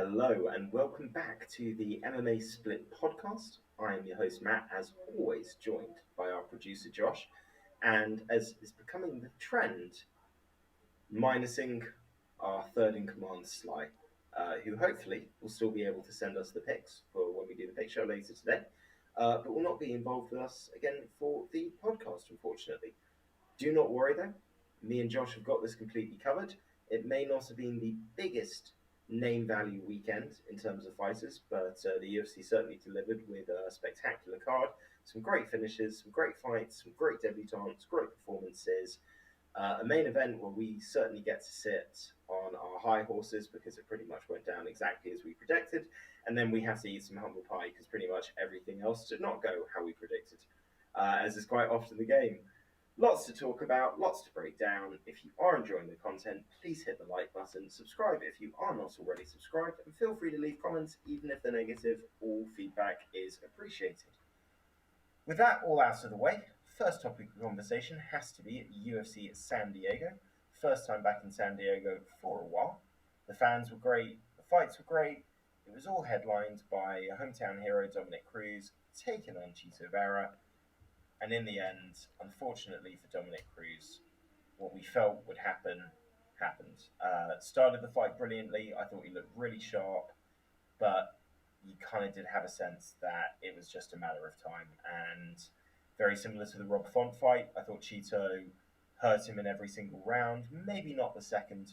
Hello and welcome back to the MMA Split podcast. I am your host Matt, as always joined by our producer Josh, and as is becoming the trend, minusing our third in command Sly, who hopefully will still be able to send us the picks for when we do the pick show later today, but will not be involved with us again for the podcast, unfortunately. Do not worry though, me and Josh have got this completely covered. It may not have been the biggest name value weekend in terms of fighters, but the UFC certainly delivered with a spectacular card, some great finishes, some great fights, some great debutantes, great performances. A main event where we certainly get to sit on our high horses because it pretty much went down exactly as we predicted. And then we have to eat some humble pie because pretty much everything else did not go how we predicted, as is quite often the game. Lots to talk about, lots to break down. If you are enjoying the content, please hit the like button, subscribe if you are not already subscribed, and feel free to leave comments, even if they're negative. All feedback is appreciated. With that all out of the way, first topic of conversation has to be UFC San Diego. First time back in San Diego for a while. The fans were great, the fights were great. It was all headlined by a hometown hero, Dominic Cruz, taking on Vera. And in the end, unfortunately for Dominic Cruz, what we felt would happen happened. Started the fight brilliantly. I thought he looked really sharp, but you kind of did have a sense that it was just a matter of time. And very similar to the Rob Font fight, I thought Cheeto hurt him in every single round. Maybe not the second,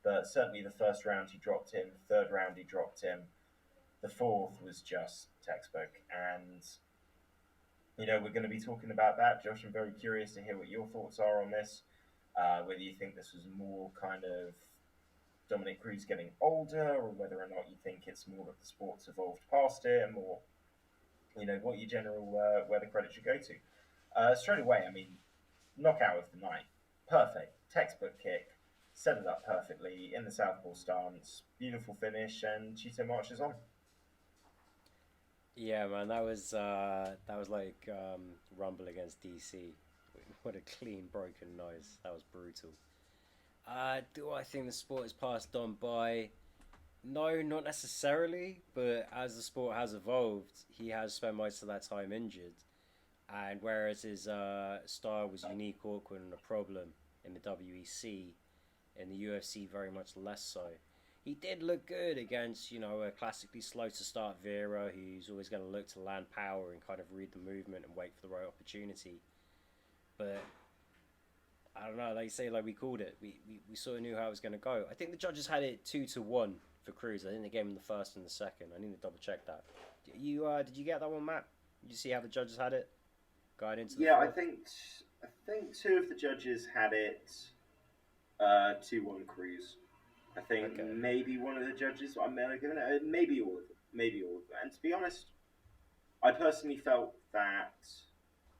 but certainly the first round he dropped him. Third round he dropped him. The fourth was just textbook. And you know, we're going to be talking about that. Josh, I'm very curious to hear what your thoughts are on this. Whether you think this was more kind of Dominic Cruz getting older, or whether or not you think it's more that the sport's evolved past him, or, you know, what your general, where the credit should go to. Straight away, I mean, knockout of the night. Perfect. Textbook kick. Set it up perfectly in the southpaw stance. Beautiful finish, and Cheeto marches on. Yeah, man, that was like Rumble against DC. What a clean broken nose. That was brutal. Do I think the sport has passed on by? No, not necessarily. But as the sport has evolved, he has spent most of that time injured. And whereas his style was unique, awkward, and a problem in the WEC, in the UFC very much less so. He did look good against, you know, a classically slow to start Vera, who's always going to look to land power and kind of read the movement and wait for the right opportunity. But I don't know, like you say, like we called it. We sort of knew how it was going to go. I think the judges had it 2-1 for Cruz. I think they gave him the first and the second. I need to double check that. Did you get that one, Matt? Did you see how the judges had it going into the Yeah, fourth? I think two of the judges had it 2-1 Cruz. I think maybe one of the judges, I mean, maybe all of them. And to be honest, I personally felt that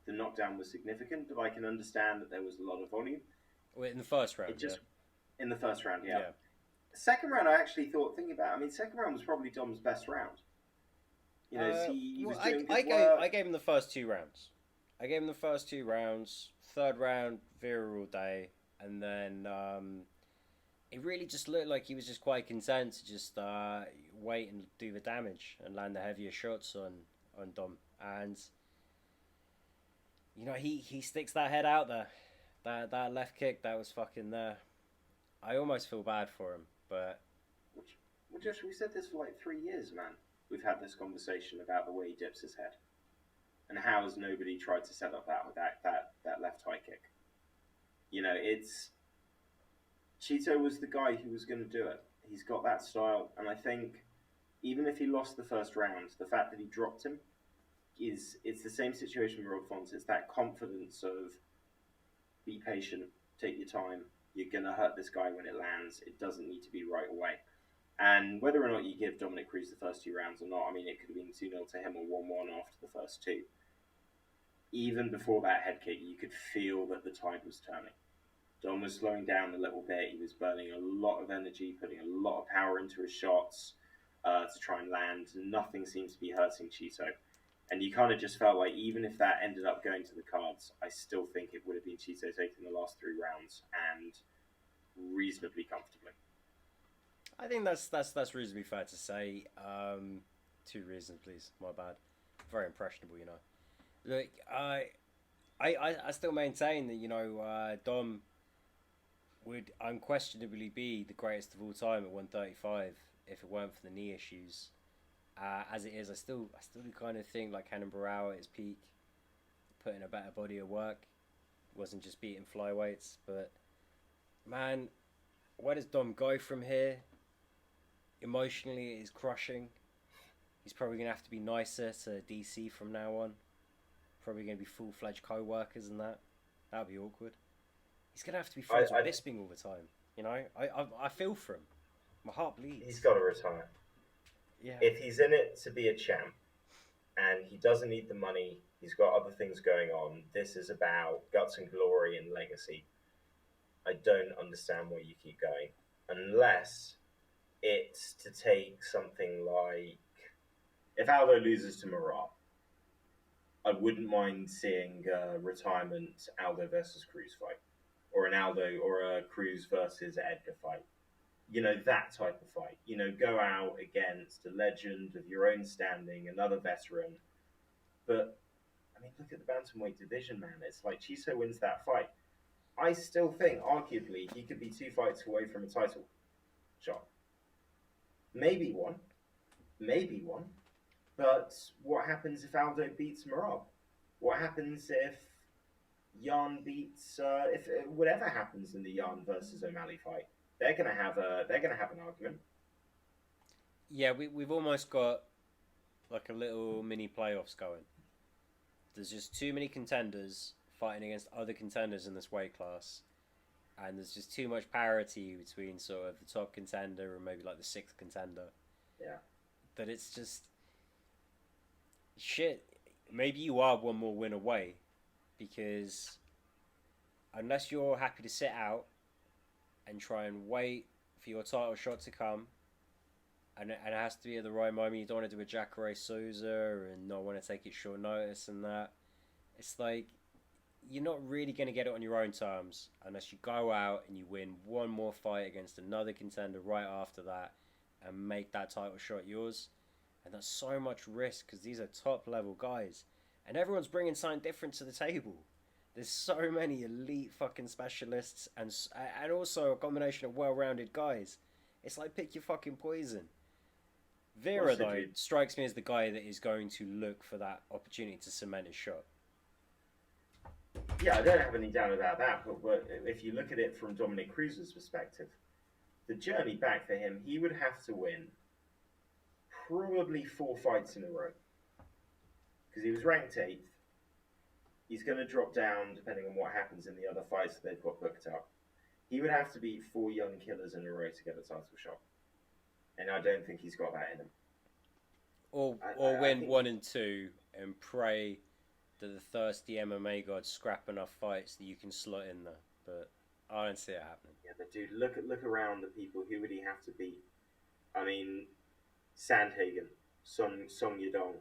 the knockdown was significant, but I can understand that there was a lot of volume. Well, in the first round, in the first round, yeah. Second round, I actually thought, thinking about it, I mean, second round was probably Dom's best round. You know, he was doing good work. I gave him the first 2 rounds. I gave him the first 2 rounds. Third round, Vera all day. And then it really just looked like he was just quite content to just wait and do the damage and land the heavier shots on Dom. And, you know, he sticks that head out there. That left kick, that was fucking there. I almost feel bad for him, but... Well, Josh, we said this for like 3 years, man. We've had this conversation about the way he dips his head. And how has nobody tried to set up that left high kick? You know, it's... Cheeto was the guy who was going to do it. He's got that style, and I think even if he lost the first round, the fact that he dropped him it's the same situation with Rob Font. It's that confidence of be patient, take your time. You're going to hurt this guy when it lands. It doesn't need to be right away. And whether or not you give Dominic Cruz the first 2 rounds or not, I mean, it could have been 2-0 to him or 1-1 after the first 2. Even before that head kick, you could feel that the tide was turning. Dom was slowing down a little bit. He was burning a lot of energy, putting a lot of power into his shots to try and land. Nothing seems to be hurting Cheeto. And you kind of just felt like even if that ended up going to the cards, I still think it would have been Cheeto taking the last 3 rounds and reasonably comfortably. I think that's reasonably fair to say. Two reasons, please. My bad. Very impressionable, you know. Look, I still maintain that Dom would unquestionably be the greatest of all time at 135 if it weren't for the knee issues. As it is, I still kind of think like Cannon Barrow at his peak, put in a better body of work, wasn't just beating flyweights. But man, where does Dom go from here? Emotionally, it is crushing. He's probably gonna have to be nicer to DC from now on. Probably gonna be full-fledged co-workers and that. That'd be awkward. He's gonna have to be friends with Bisping all the time. You know, I feel for him. My heart bleeds. He's got to retire. Yeah. If he's in it to be a champ, and he doesn't need the money, he's got other things going on. This is about guts and glory and legacy. I don't understand why you keep going, unless it's to take something like if Aldo loses to Merab. I wouldn't mind seeing a retirement Aldo versus Cruz fight, or an Aldo or a Cruz versus Edgar fight. You know, that type of fight. You know, go out against a legend of your own standing, another veteran. But, I mean, look at the bantamweight division, man. It's like Chiso wins that fight. I still think, arguably, he could be 2 fights away from a title shot. Maybe one. But what happens if Aldo beats Merab? What happens if Jan beats... if whatever happens in the Jan versus O'Malley fight? They're gonna have an argument. Yeah, we've almost got like a little mini playoffs going. There's just too many contenders fighting against other contenders in this weight class, and there's just too much parity between sort of the top contender and maybe like the 6th contender. Yeah. That it's just shit. Maybe you are one more win away, because unless you're happy to sit out and try and wait for your title shot to come, and it has to be at the right moment. You don't want to do a Jacare Souza and not want to take it short notice and that. It's like, you're not really going to get it on your own terms unless you go out and you win one more fight against another contender right after that and make that title shot yours. And that's so much risk because these are top level guys. And everyone's bringing something different to the table. There's so many elite fucking specialists and also a combination of well-rounded guys. It's like pick your fucking poison. Vera, though, strikes me as the guy that is going to look for that opportunity to cement his shot. Yeah, I don't have any doubt about that. But if you look at it from Dominic Cruz's perspective, the journey back for him, he would have to win probably 4 fights in a row. Because he was ranked 8th. He's going to drop down depending on what happens in the other fights that they've got booked up. He would have to beat 4 young killers in a row to get a title shot. And I don't think he's got that in him. Or win 1 and 2 and pray that the thirsty MMA gods scrap enough fights that you can slot in there. But I don't see it happening. Yeah, but dude, look around the people. Who would he have to beat? I mean, Sandhagen, Song Yadong,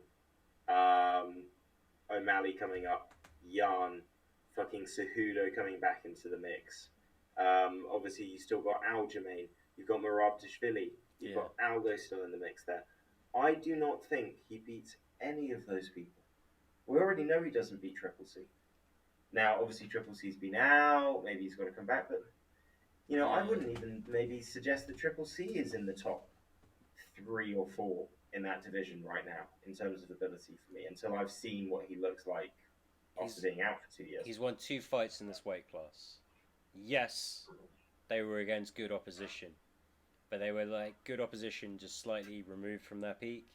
O'Malley coming up, Jan, fucking Cejudo coming back into the mix. Obviously, you still got Aljamain. You've got Merab Dashvili. You've got Aldo still in the mix there. I do not think he beats any of those people. We already know he doesn't beat Triple C. Now, obviously, Triple C's been out. Maybe he's got to come back. But, you know, I wouldn't even maybe suggest that Triple C is in the top 3 or 4 in that division right now in terms of ability for me until I've seen what he looks like after being out for 2 years. He's won 2 fights in this weight class. Yes, they were against good opposition. But they were like good opposition just slightly removed from their peak.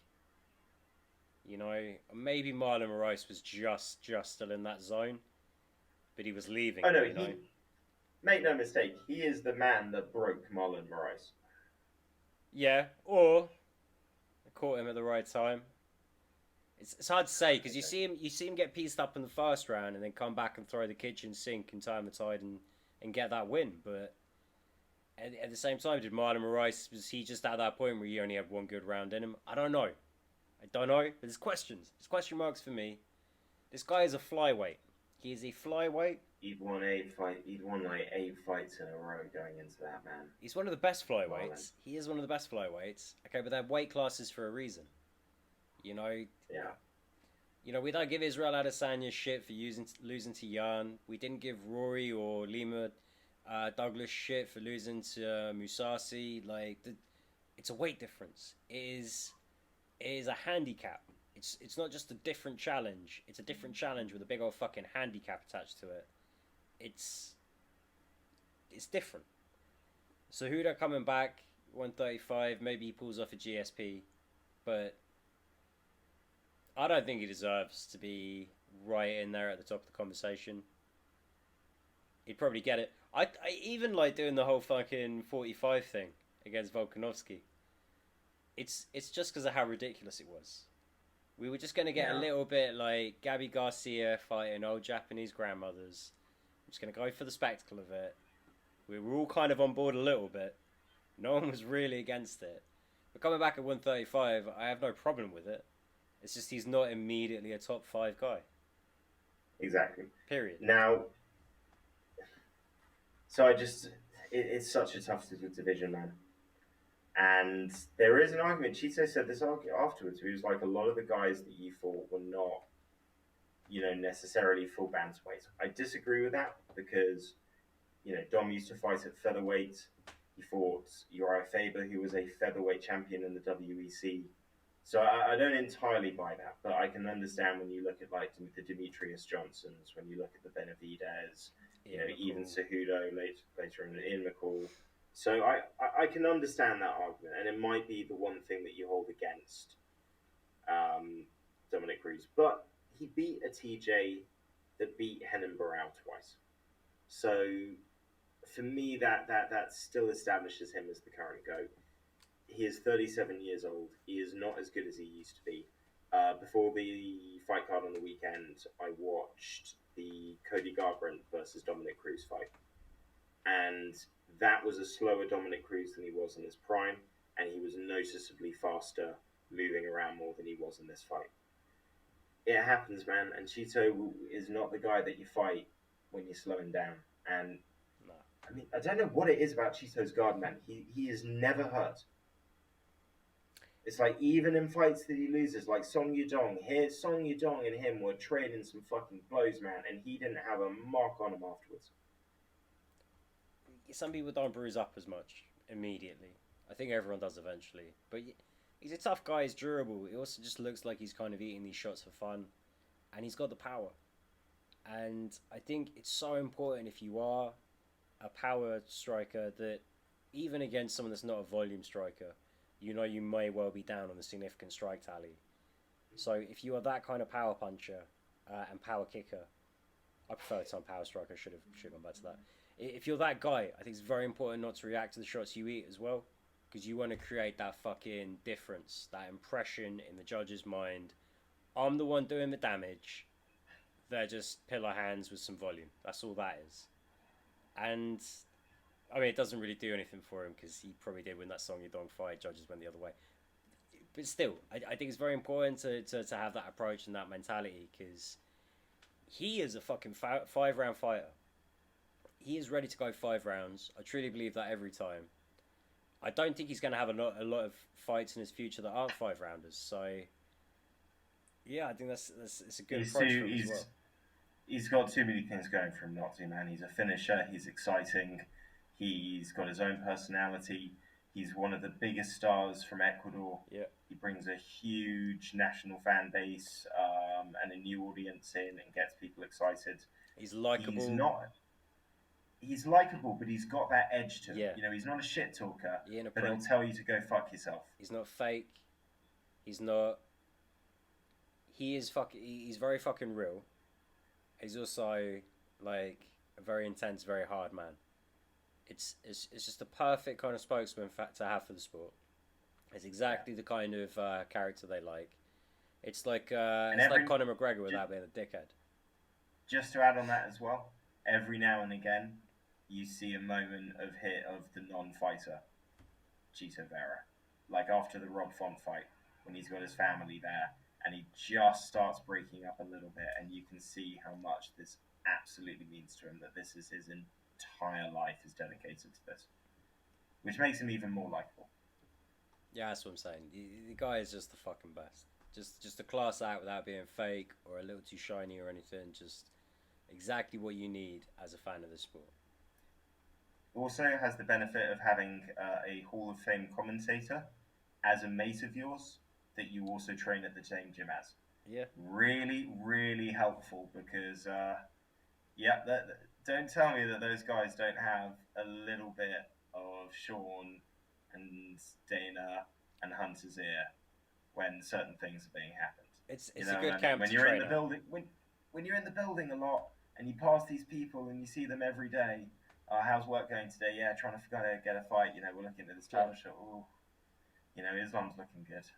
You know, maybe Marlon Moraes was just still in that zone. But he was leaving. Oh, no, make no mistake, he is the man that broke Marlon Moraes. Yeah, or I caught him at the right time. It's hard to say because you see him get pieced up in the first round and then come back and throw the kitchen sink and turn the tide and get that win. But at the same time, did Marlon Moraes, was he just at that point where he only had one good round in him? I don't know. But there's questions. There's question marks for me. This guy is a flyweight. He is a flyweight. He'd won 8 fight. He'd won like 8 fights in a row going into that, man. He's one of the best Marlon. flyweights. He is one of the best flyweights. Okay, but they're weight classes for a reason. You know, Yeah. we don't give Israel Adesanya shit for losing to Jan. We didn't give Rory or Lima Douglas shit for losing to Musasi. Like, it's a weight difference. It is a handicap. It's not just a different challenge. It's a different challenge with a big old fucking handicap attached to it. It's different. Cejudo coming back, 135. Maybe he pulls off a GSP, but I don't think he deserves to be right in there at the top of the conversation. He'd probably get it. I even like doing the whole fucking 45 thing against Volkanovski. It's just because of how ridiculous it was. We were just going to get a little bit like Gabby Garcia fighting old Japanese grandmothers. I'm just going to go for the spectacle of it. We were all kind of on board a little bit. No one was really against it. But coming back at 135, I have no problem with it. It's just he's not immediately a top 5 guy. Exactly. Period. Now, so it's such a tough division, man. And there is an argument. Chito said this afterwards. He was like, a lot of the guys that you fought were not, necessarily full bantamweights. I disagree with that because, Dom used to fight at featherweight. He fought Uriah Faber, who was a featherweight champion in the WEC. So I don't entirely buy that, but I can understand when you look at like the Demetrius Johnsons, when you look at the Benavidez, even Cejudo later in McCall. So I can understand that argument, and it might be the one thing that you hold against Dominic Cruz. But he beat a TJ that beat Henan Barao twice. So for me, that still establishes him as the current GOAT. He is 37 years old. He is not as good as he used to be. Before the fight card on the weekend, I watched the Cody Garbrandt versus Dominic Cruz fight. And that was a slower Dominic Cruz than he was in his prime, and he was noticeably faster, moving around more than he was in this fight. It happens, man, and Chito is not the guy that you fight when you're slowing down. And no. I mean, I don't know what it is about Chito's guard, man. He is never hurt. It's like even in fights that he loses, like Song Yudong, Song Yudong and him were trading some fucking blows, man, and he didn't have a mark on him afterwards. Some people don't bruise up as much immediately. I think everyone does eventually. But he's a tough guy, he's durable. He also just looks like he's kind of eating these shots for fun. And he's got the power. And I think it's so important if you are a power striker that even against someone that's not a volume striker, you may well be down on a significant strike tally. So if you are that kind of power puncher and power kicker, I prefer the term power striker, should have gone back to that. If you're that guy, I think it's very important not to react to the shots you eat as well, because you want to create that fucking difference, that impression in the judge's mind. I'm the one doing the damage. They're just pillar hands with some volume. That's all that is. And I mean, it doesn't really do anything for him because he probably did win that Song Yudong fight. Judges went the other way. But still, I think it's very important to have that approach and that mentality because he is a fucking 5-round fighter. He is ready to go 5 rounds. I truly believe that every time. I don't think he's going to have a lot of fights in his future that aren't 5-rounders. So, yeah, I think it's a good approach for him as well. He's got too many things going for him not to, man. He's a finisher. He's exciting. He's got his own personality. He's one of the biggest stars from Ecuador. Yeah. He brings a huge national fan base and a new audience in and gets people excited. He's likable. He's likable, but he's got that edge to him. Yeah. He's not a shit talker, but he'll tell you to go fuck yourself. He's not fake. He's not... He's very fucking real. He's also, like, a very intense, very hard man. It's just a perfect kind of spokesman to have for the sport. It's exactly the kind of character they like. It's like like Conor McGregor without being a dickhead. Just to add on that as well, every now and again, you see a moment of the non-fighter, Chito Vera. Like after the Rob Font fight, when he's got his family there, and he just starts breaking up a little bit, and you can see how much this absolutely means to him, that this is his entire life is dedicated to this, which makes him even more likable. Yeah, that's what I'm saying. The guy is just the fucking best. Just to class out without being fake or a little too shiny or anything. Just exactly what you need as a fan of the sport. Also has the benefit of having a Hall of Fame commentator as a mate of yours that you also train at the same gym as. Yeah. Really, really helpful because, don't tell me that those guys don't have a little bit of Sean and Dana and Hunter's ear when certain things are being happened. It's a good camp when to you're train in the building when you're in the building a lot and you pass these people and you see them every day. How's work going today? Yeah, trying to get a fight. We're looking at this title shot. Oh, Islam's looking good.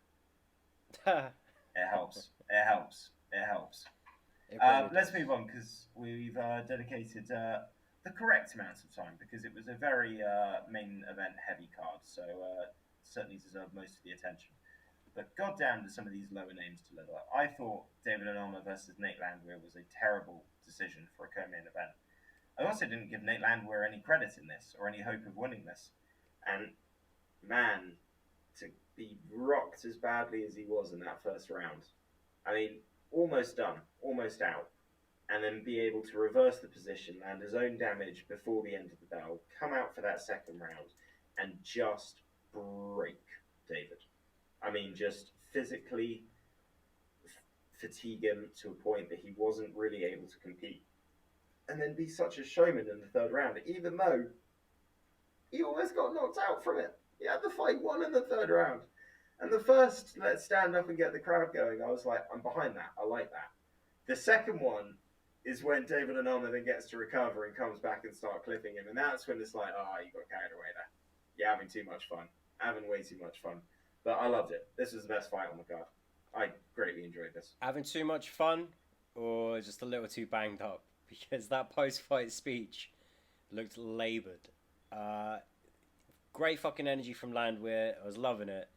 It helps. It helps. It helps. Let's move on because we've dedicated the correct amount of time because it was a very main event heavy card, so certainly deserved most of the attention. But goddamn, do some of these lower names deliver. I thought David Alma versus Nate Landwehr was a terrible decision for a co-main event. I also didn't give Nate Landwehr any credit in this or any hope of winning this. And man, to be rocked as badly as he was in that first round, I mean, almost done, almost out, and then be able to reverse the position, land his own damage before the end of the bell, come out for that second round, and just break David. I mean, just physically fatigue him to a point that he wasn't really able to compete. And then be such a showman in the third round, even though he almost got knocked out from it. He had the fight won in the third round. And the first, let's stand up and get the crowd going, I was like, I'm behind that. I like that. The second one is when David Alma then gets to recover and comes back and start clipping him. And that's when it's like, you got carried away there. You're having too much fun. Having way too much fun. But I loved it. This was the best fight on the card. I greatly enjoyed this. Having too much fun or just a little too banged up? Because that post-fight speech looked laboured. Great fucking energy from Landwehr. I was loving it.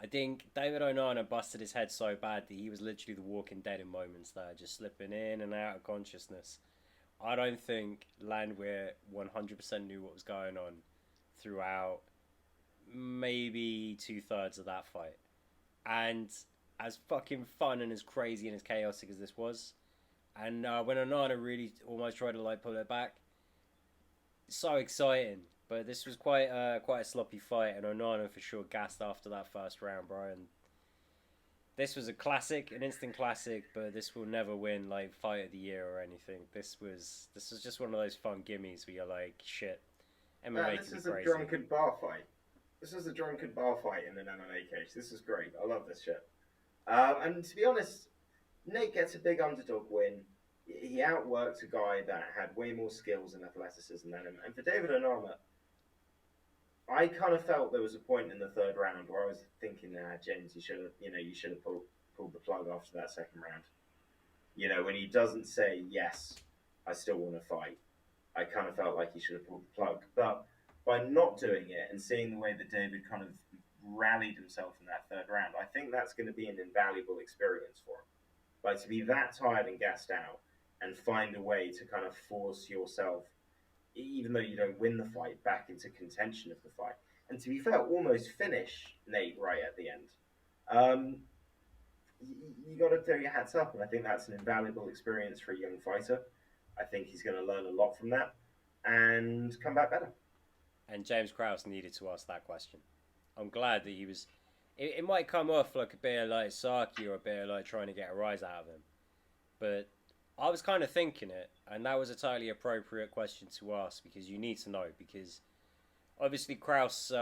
I think David Onana busted his head so bad that he was literally the Walking Dead in moments there, just slipping in and out of consciousness. I don't think Landwehr 100% knew what was going on throughout maybe 2/3 of that fight. And as fucking fun and as crazy and as chaotic as this was, and when Onana really almost tried to pull it back, so exciting. But this was quite a sloppy fight, and Onana for sure gassed after that first round, bro. And this was a classic, an instant classic, but this will never win fight of the year or anything. This was just one of those fun gimmies where you're like, shit, MMA this can be is crazy. A drunken bar fight. This is a drunken bar fight in an MMA cage. This is great. I love this shit. And to be honest, Nate gets a big underdog win. He outworked a guy that had way more skills and athleticism than him. And for David Onama, I kind of felt there was a point in the third round where I was thinking, James, you should have pulled the plug after that second round. When he doesn't say, yes, I still want to fight, I kind of felt like he should have pulled the plug. But by not doing it and seeing the way that David kind of rallied himself in that third round, I think that's going to be an invaluable experience for him. To be that tired and gassed out and find a way to kind of force yourself, even though you don't win the fight, back into contention of the fight. And to be fair, almost finish Nate right at the end. You got to throw your hats up, and I think that's an invaluable experience for a young fighter. I think he's going to learn a lot from that and come back better. And James Krause needed to ask that question. I'm glad that he was... It might come off like a bit like Saki or a bit like trying to get a rise out of him. But I was kind of thinking it, and that was a totally appropriate question to ask because you need to know. Because obviously Krause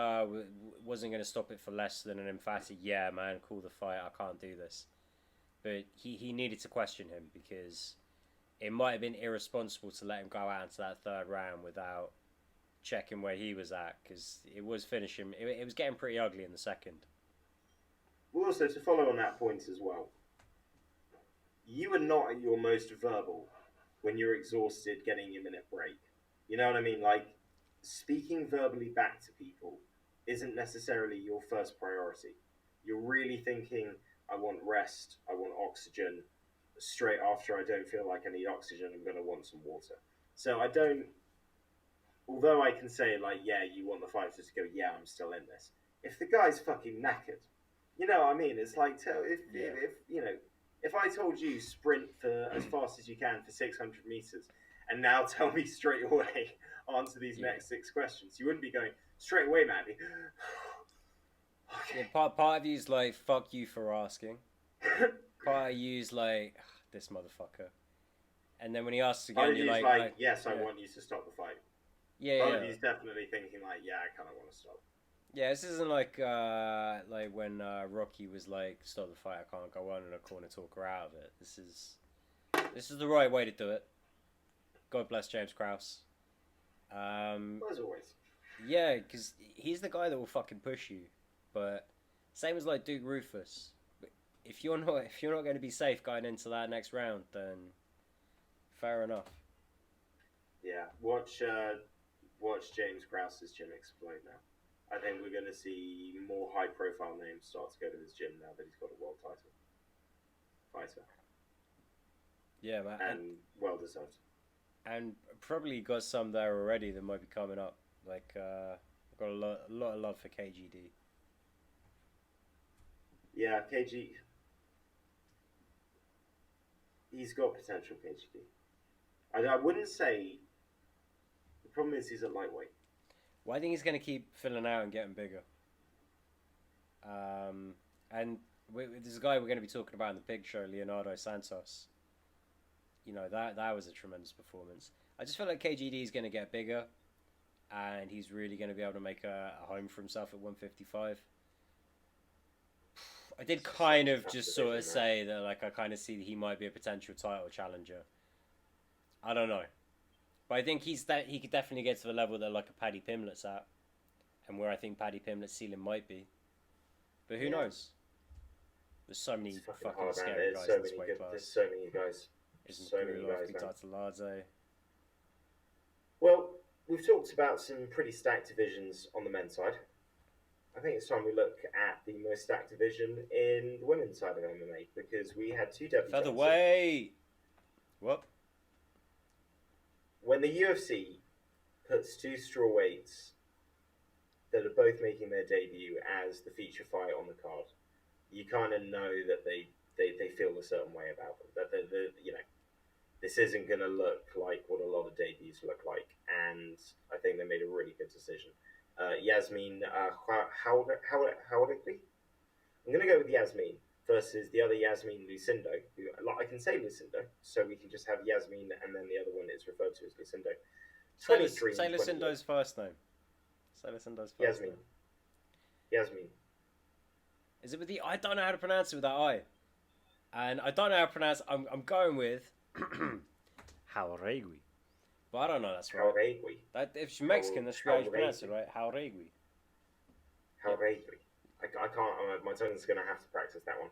wasn't going to stop it for less than an emphatic, yeah, man, call the fight, I can't do this. But he needed to question him because it might have been irresponsible to let him go out into that third round without checking where he was at because it was finishing. It was getting pretty ugly in the second. Well, also, to follow on that point as well, you are not at your most verbal when you're exhausted getting your minute break. You know what I mean? Speaking verbally back to people isn't necessarily your first priority. You're really thinking, I want rest. I want oxygen. Straight after I don't feel like I need oxygen, I'm going to want some water. So I don't, although I can say, like, yeah, you want the fighter to go, yeah, I'm still in this. If the guy's fucking knackered, you know what I mean? It's like, if you know, if I told you sprint for as fast as you can for 600 meters, and now tell me straight away, answer these next 6 questions, you wouldn't be going, straight away, Mandy. Okay. Yeah, part of you's like, fuck you for asking. Part of you's like, this motherfucker. And then when he asks again, you're like, yes, I want you to stop the fight. Yeah, Part of you's definitely thinking like, yeah, I kind of want to stop. Yeah, this isn't like when Rocky was like, stop the fight, I can't go on in a corner, talk her out of it. This is the right way to do it. God bless James Krause. As always. Yeah, because he's the guy that will fucking push you. But same as like Duke Rufus. If you're not going to be safe going into that next round, then fair enough. Yeah, watch James Krause's gym explode now. I think we're going to see more high-profile names start to go to his gym now that he's got a world title. Fighter. Yeah, man. And well-deserved. And probably got some there already that might be coming up. Like, I've got a lot of love for KGD. Yeah, KG. He's got potential, KGD. I wouldn't say. The problem is he's a lightweight. Well, I think he's going to keep filling out and getting bigger. And there's a guy we're going to be talking about in the Pig Show, Leonardo Santos. You know, that was a tremendous performance. I just feel like KGD is going to get bigger, and he's really going to be able to make a home for himself at 155. I did kind of just sort of say that, like, I kind of see that he might be a potential title challenger. I don't know. But I think he could definitely get to the level that, like, a Paddy Pimblett's at. And where I think Paddy Pimblett's ceiling might be. But who knows? There's so many fucking scary guys in this weight class. There's so many guys. So many guys, man. Well, we've talked about some pretty stacked divisions on the men's side. I think it's time we look at the most stacked division in the women's side of MMA, because we had 2 debutantes. Featherweight! What? When the UFC puts 2 strawweights that are both making their debut as the feature fight on the card, you kind of know that they feel a certain way about them. That you know, this isn't going to look like what a lot of debuts look like, and I think they made a really good decision. Yasmin Jauregui. I'm going to go with Yasmin versus the other Yasmin Lucindo. Who, I can say Lucindo, so we can just have Yasmin, and then the other one is referred to as Lucindo. Say Lucindo's first name. Say Lucindo's first name. Yasmin. Is it with the? I don't know how to pronounce it with that I. And I don't know how to pronounce. I'm going with Jauregui. But I don't know that's right. Jauregui. If she's Mexican, that's how you pronounce it, right? Jauregui. Jauregui. I can't. My tongue's going to have to practice that one.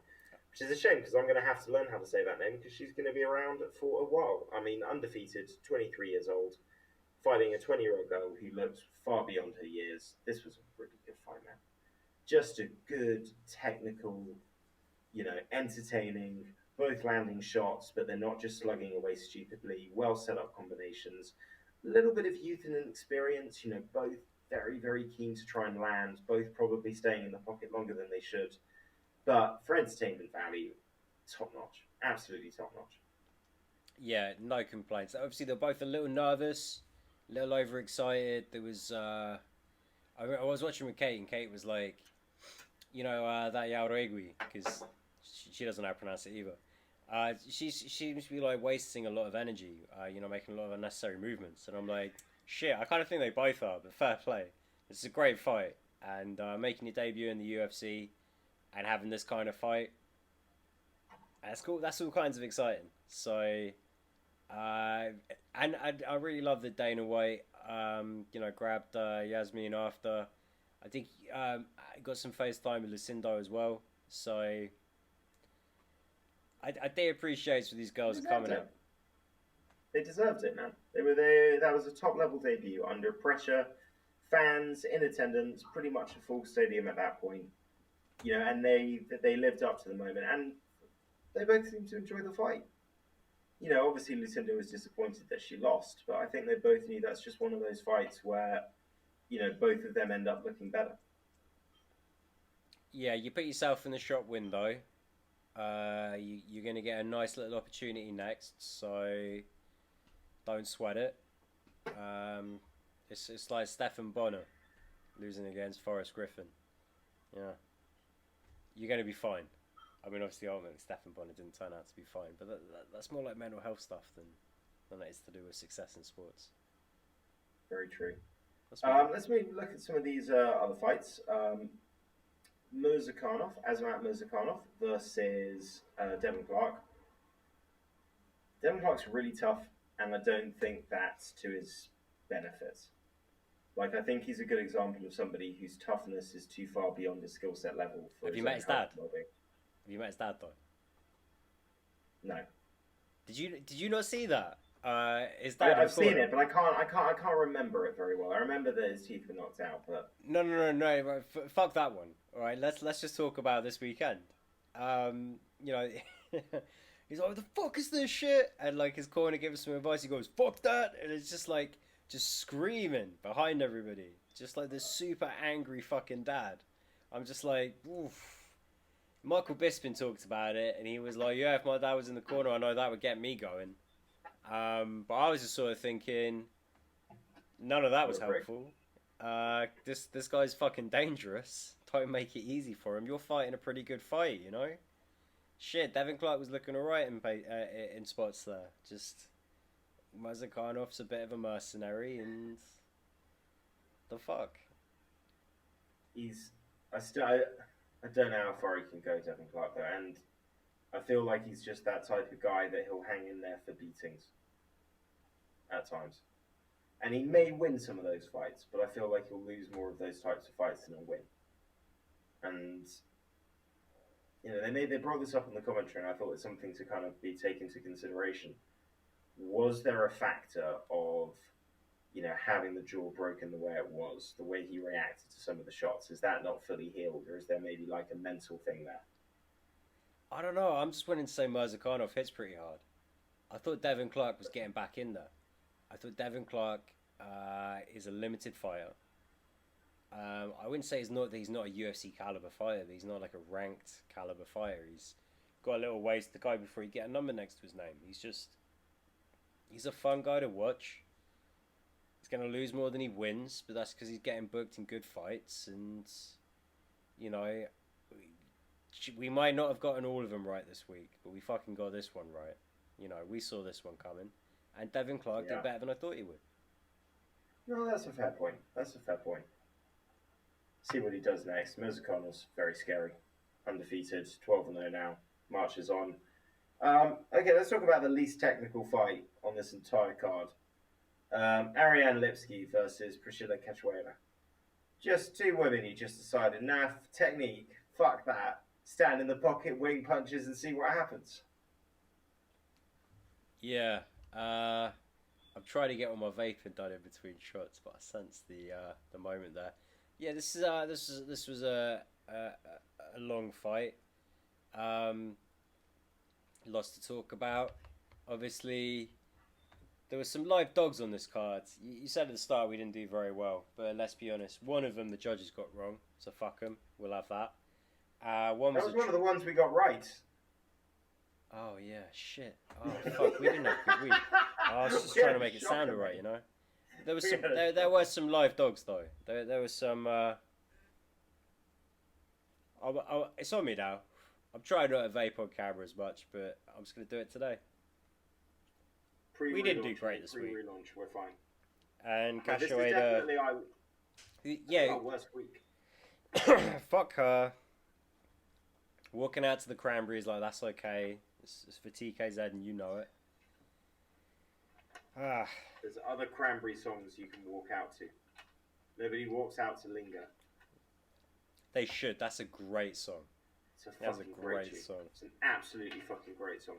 Which is a shame, because I'm going to have to learn how to say that name, because she's going to be around for a while. I mean, undefeated, 23 years old, fighting a 20-year-old girl who looked far beyond her years. This was a really good fight, man. Just a good, technical, you know, entertaining, both landing shots, but they're not just slugging away stupidly, well set up combinations, a little bit of youth and experience, you know, both very, very keen to try and land, both probably staying in the pocket longer than they should. But for entertainment value, top notch, absolutely top notch. Yeah, no complaints. Obviously, they're both a little nervous, a little overexcited. There was, I was watching with Kate, and Kate was like, you know, that Jauregui, because she doesn't know how to pronounce it either. She seems to be like wasting a lot of energy, you know, making a lot of unnecessary movements. And I'm like, shit, I kind of think they both are, but fair play. It's a great fight, and making your debut in the UFC and having this kind of fight, that's cool. That's all kinds of exciting. So, and I really love that Dana White, you know, grabbed Yasmin after. I think I got some FaceTime with Lucindo as well. So, I do appreciate what these girls are coming out. They deserved it, man. They were there. That was a top level debut under pressure. Fans in attendance, pretty much a full stadium at that point. and they lived up to the moment, and they both seemed to enjoy the fight. Obviously Lucinda was disappointed that she lost, but I think they both knew that's just one of those fights where, both of them end up looking better. Yeah, you put yourself in the shop window. You're going to get a nice little opportunity next, so don't sweat it. It's like Stephan Bonner losing against Forrest Griffin. Yeah, you're going to be fine. I mean, obviously, ultimately, Stephan Bonner didn't turn out to be fine, but that's more like mental health stuff than it is to do with success in sports. Very true. Let's maybe look at some of these other fights. Azamat Murzakanov versus Devin Clark. Devin Clark's really tough, and I don't think that's to his benefit. Like, I think he's a good example of somebody whose toughness is too far beyond his skill set level. Have you met his dad? Have you met his dad though? No. Did you not see that? His dad. I've seen it, but I can't remember it very well. I remember that his teeth were knocked out, but no. Fuck that one. All right, let's just talk about this weekend. He's like, "What the fuck is this shit?" And like his corner gives some advice. He goes, "Fuck that!" And it's just screaming behind everybody, just like this super angry fucking dad. I'm just like, oof. Michael Bisping talked about it, and he was like, "Yeah, if my dad was in the corner, I know that would get me going." But I was just sort of thinking, none of that was helpful. This guy's fucking dangerous. Don't make it easy for him. You're fighting a pretty good fight, you know. Shit, Devin Clark was looking alright in spots there. Just Murzakanof's a bit of a mercenary, and the fuck. I don't know how far he can go, Devin Clark, though, and I feel like he's just that type of guy that he'll hang in there for beatings at times. And he may win some of those fights, but I feel like he'll lose more of those types of fights than he'll win. And, they brought this up in the commentary, and I thought it's something to kind of be taken into consideration. Was there a factor of, having the jaw broken the way it was, the way he reacted to some of the shots? Is that not fully healed, or is there maybe like a mental thing there? I don't know. I'm just willing to say Murzakanov hits pretty hard. I thought Devin Clark was getting back in there. I thought Devin Clark is a limited fighter. I wouldn't say he's not a UFC caliber fighter, but he's not like a ranked caliber fighter. He's got a little ways to go before he get a number next to his name. He's a fun guy to watch. He's going to lose more than he wins, but that's because he's getting booked in good fights. And, we might not have gotten all of them right this week, but we fucking got this one right. We saw this one coming. And Devin Clark did better than I thought he would. No, that's a fair point. See what he does next. Murzakan's very scary. Undefeated, 12-0 now. Marches on. Okay, let's talk about the least technical fight on this entire card. Ariane Lipsky versus Priscilla Catchweaver. Just two women who just decided, nah, technique, fuck that. Stand in the pocket, wing punches, and see what happens. Yeah, I'm trying to get all my vaping done in between shots, but I sense the moment there. Yeah, this was a long fight. Lots to talk about. Obviously, there were some live dogs on this card. You said at the start we didn't do very well, but let's be honest, one of them the judges got wrong, so fuck them. We'll have that. That was one of the ones we got right. Oh yeah, shit. Oh fuck, we didn't have good weed. I was just trying to make it sound alright, There was some. There were some live dogs though. There was some. It's on me now. I'm trying not to vape on camera as much, but I'm just gonna do it today. We didn't do great this week. Pre-relaunch, we're fine. And Catchweaver. This is definitely our worst week. Fuck her. Walking out to the cranberries like that's okay. It's for TKZ and you know it. There's other cranberry songs you can walk out to. Nobody walks out to Linger. They should. That's a great song. It's a great song. It's an absolutely fucking great song.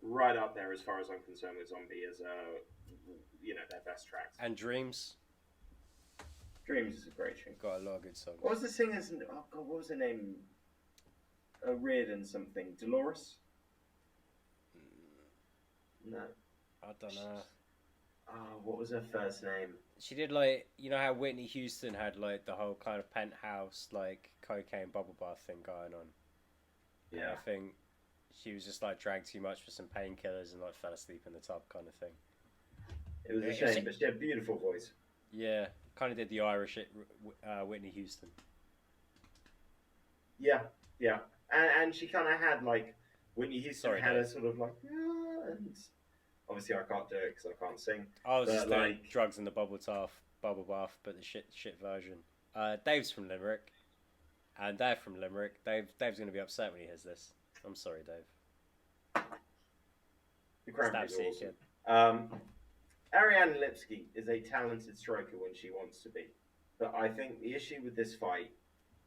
Right up there as far as I'm concerned with Zombie as their best tracks. And Dreams. Dreams is a great tune. Got a lot of good songs. What was the singer's? Oh god, what was the name? Reardon something. Dolores? No. I don't know. Oh, what was her first name? She did like, you know how Whitney Houston had like the whole kind of penthouse like cocaine bubble bath thing going on. Yeah. And I think she was just like drank too much for some painkillers and like fell asleep in the tub kind of thing. It was a shame, but she had a beautiful voice. Yeah, kind of did the Irish Whitney Houston. Yeah, yeah, and she kind of had like Whitney Houston had a sort of like, and obviously I can't do it because I can't sing. I was just doing drugs in the bubble bath, but the shit version. Dave's from Limerick, and they're from Limerick. Dave's gonna be upset when he hears this. I'm sorry, Dave. The Cranberries are awesome. Ariane Lipsky is a talented striker when she wants to be, but I think the issue with this fight,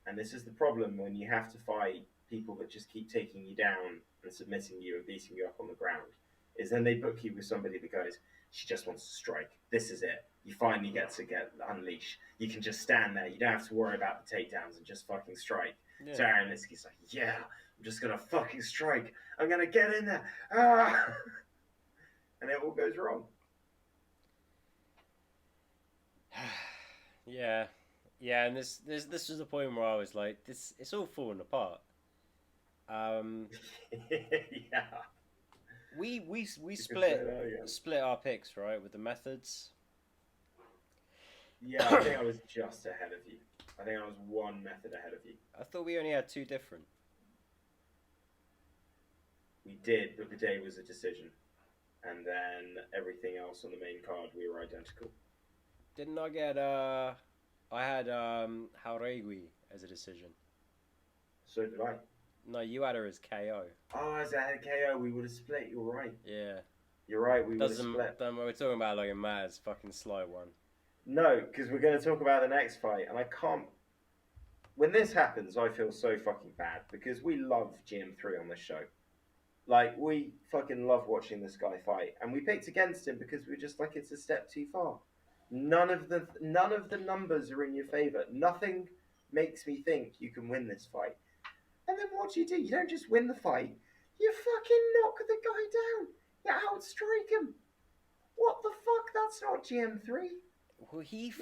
and this is the problem when you have to fight people that just keep taking you down and submitting you and beating you up on the ground, is then they book you with somebody that goes, she just wants to strike. This is it. You finally get to unleash. You can just stand there. You don't have to worry about the takedowns and just fucking strike. Yeah. So Ariane Lipsky's like, yeah, I'm just going to fucking strike. I'm going to get in there. Ah! And it all goes wrong. Yeah, and this was the point where I was like, it's all falling apart. Yeah. We split our picks, right, with the methods. Yeah, I think I was just ahead of you. I think I was one method ahead of you. I thought we only had two different. We did, but the day was a decision, and then everything else on the main card we were identical. Didn't I get I had Jauregui as a decision. So did I. No, you had her as KO. Oh, as I had KO, we would have split. You're right. Yeah. You're right. We would have split. We're talking about like a Maz fucking slow one. No, because we're going to talk about the next fight, and I can't. When this happens, I feel so fucking bad because we love GM3 on this show. Like, we fucking love watching this guy fight, and we picked against him because we were just like, it's a step too far. None of the numbers are in your favor. Nothing makes me think you can win this fight. And then what do? You don't just win the fight. You fucking knock the guy down. You outstrike him. What the fuck? That's not GM3. Well, he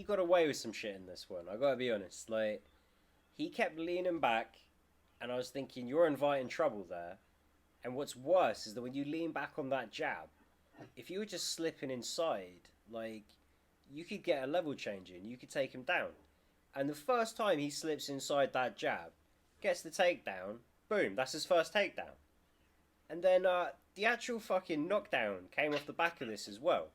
got away with some shit in this one. I gotta be honest. Like, he kept leaning back, and I was thinking, you're inviting trouble there. And what's worse is that when you lean back on that jab, if you were just slipping inside, like, you could get a level change in. You could take him down. And the first time he slips inside that jab, gets the takedown, boom, that's his first takedown. And then the actual fucking knockdown came off the back of this as well.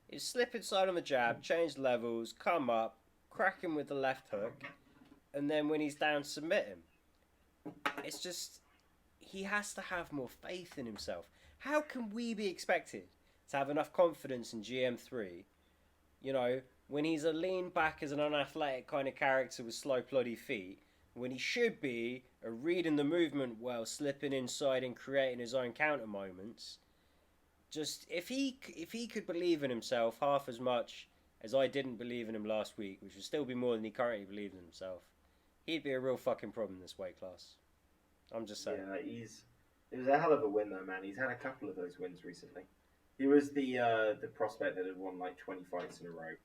It's slip inside on the jab, change levels, come up, crack him with the left hook, and then when he's down, submit him. It's just, he has to have more faith in himself. How can we be expected to have enough confidence in GM3, you know, when he's a lean back as an unathletic kind of character with slow, ploddy feet, when he should be a reading the movement well, slipping inside and creating his own counter moments? Just, if he could believe in himself half as much as I didn't believe in him last week, which would still be more than he currently believes in himself, he'd be a real fucking problem in this weight class. I'm just saying. Yeah, it was a hell of a win though, man. He's had a couple of those wins recently. He was the prospect that had won like 20 fights in a row.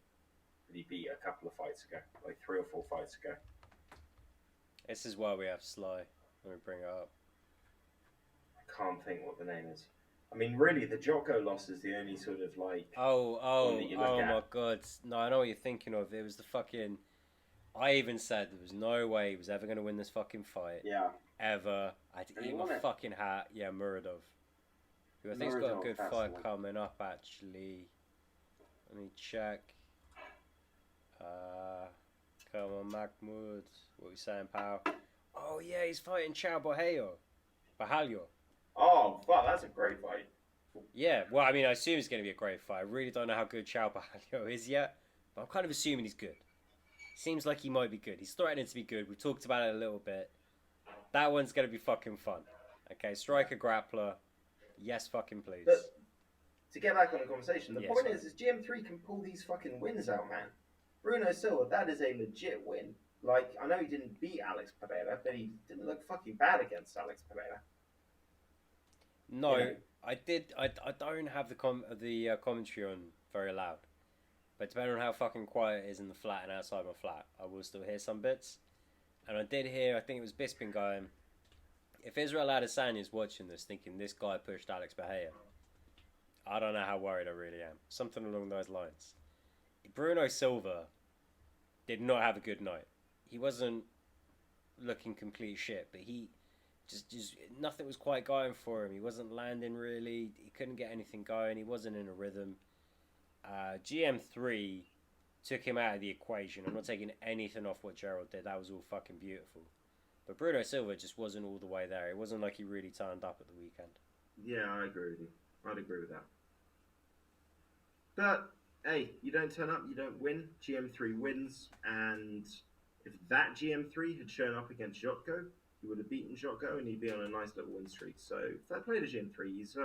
That he beat a couple of fights ago, like 3 or 4 fights ago. This is why we have Sly. Let me bring it up. I can't think what the name is. I mean, really, the Jocko loss is the only sort of like. Oh my god! No, I know what you're thinking of. It was the fucking. I even said there was no way he was ever going to win this fucking fight. Yeah. Ever. I had to eat my fucking hat. Yeah, Muradov. Who I think's got a good fight coming up, actually. Let me check. Come on, Mahmoud. What are you saying, pal? Oh, yeah, he's fighting Chao Bahallo. Oh, fuck, that's a great fight. Yeah, well, I mean, I assume it's going to be a great fight. I really don't know how good Chao Bahallo is yet, but I'm kind of assuming he's good. Seems like he might be good. He's threatening to be good. We've talked about it a little bit. That one's going to be fucking fun. Okay, striker, grappler. Yes, fucking please. But to get back on the conversation, the point is GM3 can pull these fucking wins out, man. Bruno Silva, that is a legit win. Like, I know he didn't beat Alex Pereira, but he didn't look fucking bad against Alex Pereira. No, You know? I did. I don't have the commentary on very loud, but depending on how fucking quiet it is in the flat and outside my flat, I will still hear some bits. And I did hear. I think it was Bisping going. If Israel Adesanya's watching this, thinking this guy pushed Alex Bahia, I don't know how worried I really am. Something along those lines. Bruno Silva did not have a good night. He wasn't looking complete shit, but he just nothing was quite going for him. He wasn't landing really. He couldn't get anything going. He wasn't in a rhythm. GM3 took him out of the equation. I'm not taking anything off what Gerald did. That was all fucking beautiful. But Bruno Silva just wasn't all the way there. It wasn't like he really turned up at the weekend. Yeah, I agree with you. I'd agree with that. But, hey, you don't turn up, you don't win. GM3 wins, and if that GM3 had shown up against Jotko, he would have beaten Jotko, and he'd be on a nice little win streak. So, fair play to GM3. He's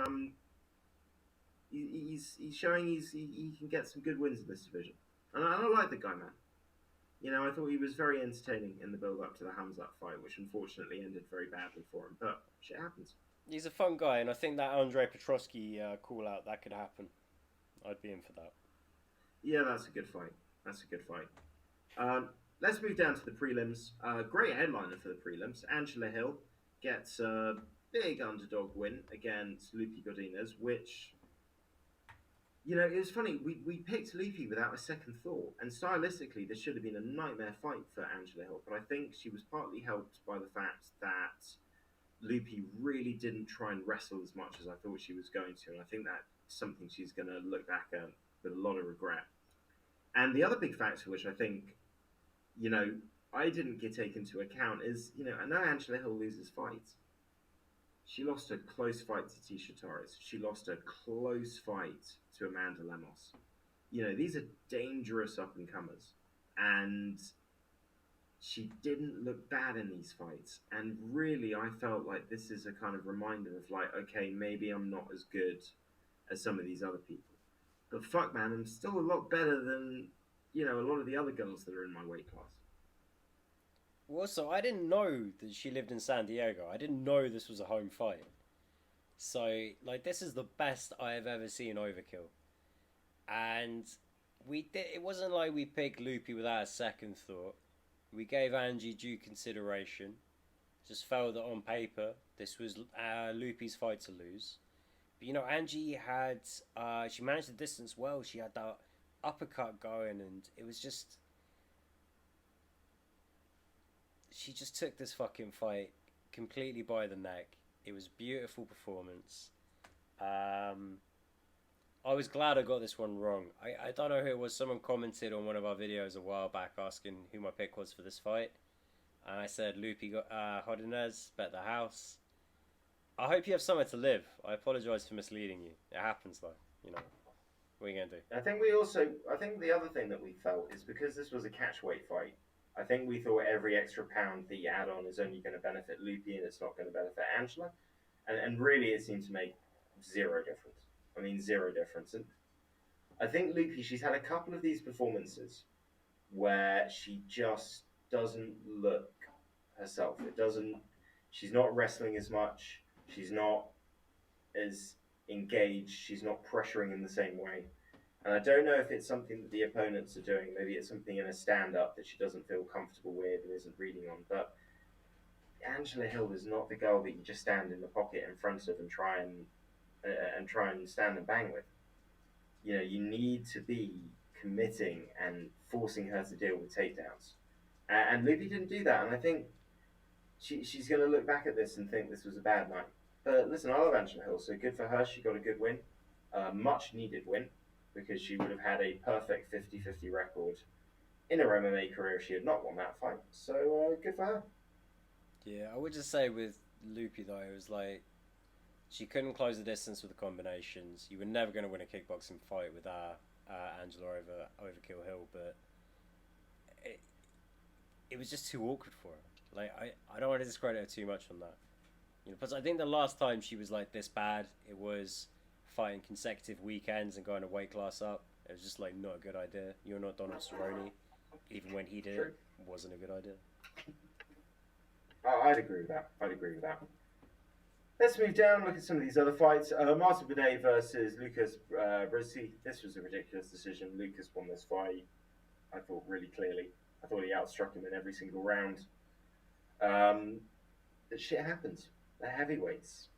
showing he can get some good wins in this division. And I like the guy, man. You know, I thought he was very entertaining in the build-up to the Hamzat fight, which unfortunately ended very badly for him. But shit happens. He's a fun guy, and I think that Andre Petrosky call-out, that could happen. I'd be in for that. Yeah, that's a good fight. Let's move down to the prelims. Great headliner for the prelims. Angela Hill gets a big underdog win against Lupi Godinez, which... You know, it was funny, we picked Lupi without a second thought, and stylistically this should have been a nightmare fight for Angela Hill, but I think she was partly helped by the fact that Lupi really didn't try and wrestle as much as I thought she was going to, and I think that's something she's going to look back at with a lot of regret. And the other big factor, which I think, you know, I didn't take into account is, you know, I know Angela Hill loses fights. She lost a close fight to Tisha Torres. She lost a close fight to Amanda Lemos. You know, these are dangerous up-and-comers. And she didn't look bad in these fights. And really, I felt like this is a kind of reminder of like, okay, maybe I'm not as good as some of these other people. But fuck, man, I'm still a lot better than, you know, a lot of the other girls that are in my weight class. Also, I didn't know that she lived in San Diego. I didn't know this was a home fight. So, like, this is the best I have ever seen Overkill. And it wasn't like we picked Lupi without a second thought. We gave Angie due consideration. Just felt that on paper, this was Lupi's fight to lose. But, you know, Angie had... she managed the distance well. She had that uppercut going, and it was just... She just took this fucking fight completely by the neck. It was a beautiful performance. I was glad I got this one wrong. I don't know who it was. Someone commented on one of our videos a while back asking who my pick was for this fight. And I said Lupi Godinez, bet the house. I hope you have somewhere to live. I apologise for misleading you. It happens though, you know. What are you going to do? I think the other thing that we felt is because this was a catchweight fight, I think we thought every extra pound that you add on is only going to benefit Lupi and it's not going to benefit Angela. And really it seemed to make zero difference. I mean, zero difference. And I think Lupi, she's had a couple of these performances where she just doesn't look herself. She's not wrestling as much. She's not as engaged. She's not pressuring in the same way. And I don't know if it's something that the opponents are doing. Maybe it's something in a stand-up that she doesn't feel comfortable with and isn't reading on. But Angela Hill is not the girl that you just stand in the pocket in front of and try and stand and bang with. You know, you need to be committing and forcing her to deal with takedowns. And Lupi didn't do that. And I think she's going to look back at this and think this was a bad night. But listen, I love Angela Hill, so good for her. She got a good win, much needed win, because she would have had a perfect 50-50 record in her MMA career if she had not won that fight. So good for her. Yeah, I would just say with Lupi though, it was like she couldn't close the distance with the combinations. You were never going to win a kickboxing fight with Angela over Overkill Hill, but it was just too awkward for her. Like I don't want to discredit her too much on that. You know, because I think the last time she was like this bad, it was fighting consecutive weekends and going a weight class up. It was just like not a good idea. You're not Donald Cerrone. even when he did True. it, wasn't a good idea. I'd agree with that. Let's move down, look at some of these other fights. Martin Bidet versus Lucas Brzezinski. This was a ridiculous decision. Lucas won this fight, I thought, really clearly. I thought he outstruck him in every single round. But shit happens. They're heavyweights.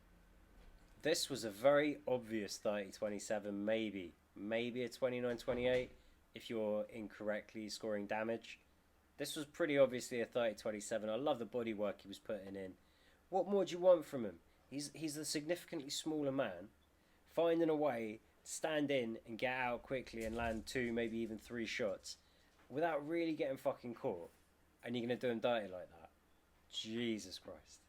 This was a very obvious 30-27, maybe a 29-28 if you're incorrectly scoring damage. This was pretty obviously a 30-27. I love the body work he was putting in. What more do you want from him? He's a significantly smaller man, finding a way to stand in and get out quickly and land 2, maybe even 3 shots without really getting fucking caught. And you're going to do him dirty like that? Jesus Christ.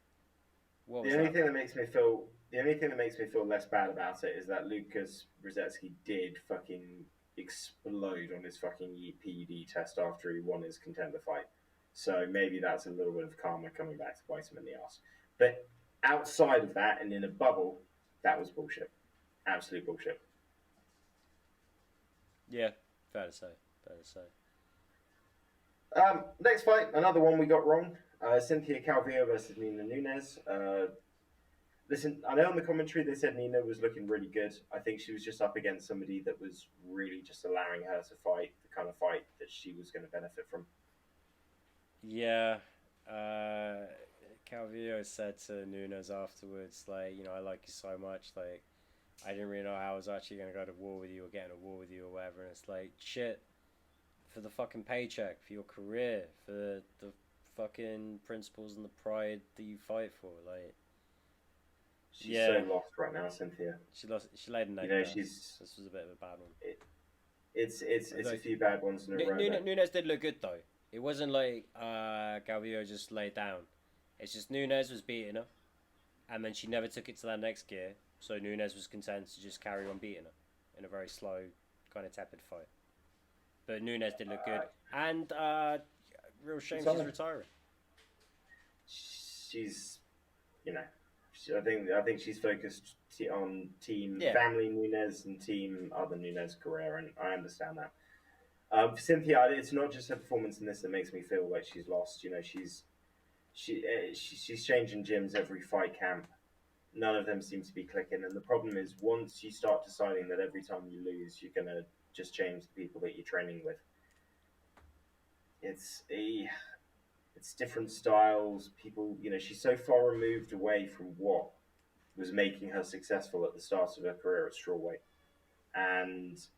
The only thing that makes me feel less bad about it is that Lucas Brzezinski did fucking explode on his fucking PED test after he won his contender fight. So maybe that's a little bit of karma coming back to bite him in the ass. But outside of that and in a bubble, that was bullshit. Absolute bullshit. Yeah, fair to say. Next fight, another one we got wrong. Cynthia Caviar versus Nina Nunes. Listen, I know on the commentary they said Nina was looking really good. I think she was just up against somebody that was really just allowing her to fight the kind of fight that she was going to benefit from. Yeah. Caviar said to Nunes afterwards, like, I like you so much, like, I didn't really know how I was actually going to go to war with you or get in a war with you or whatever, and it's like, shit, for the fucking paycheck, for your career, for the fucking principles and the pride that you fight for, like... She's so lost right now, Cynthia. She laid an egg. This was a bit of a bad one. It's a few bad ones in a row. Nunes did look good though. It wasn't like Gabriel just laid down. It's just Nunes was beating her, and then she never took it to that next gear. So Nunes was content to just carry on beating her in a very slow, kind of tepid fight. But Nunes did look good, and real shame she's retiring. She's, I think she's focused on team family Nunes and team other Nunes career, and I understand that. For Cynthia, it's not just her performance in this that makes me feel like she's lost. She's changing gyms every fight camp. None of them seem to be clicking, and the problem is once you start deciding that every time you lose, you're gonna just change the people that you're training with. It's different styles. People, she's so far removed away from what was making her successful at the start of her career at strawweight, and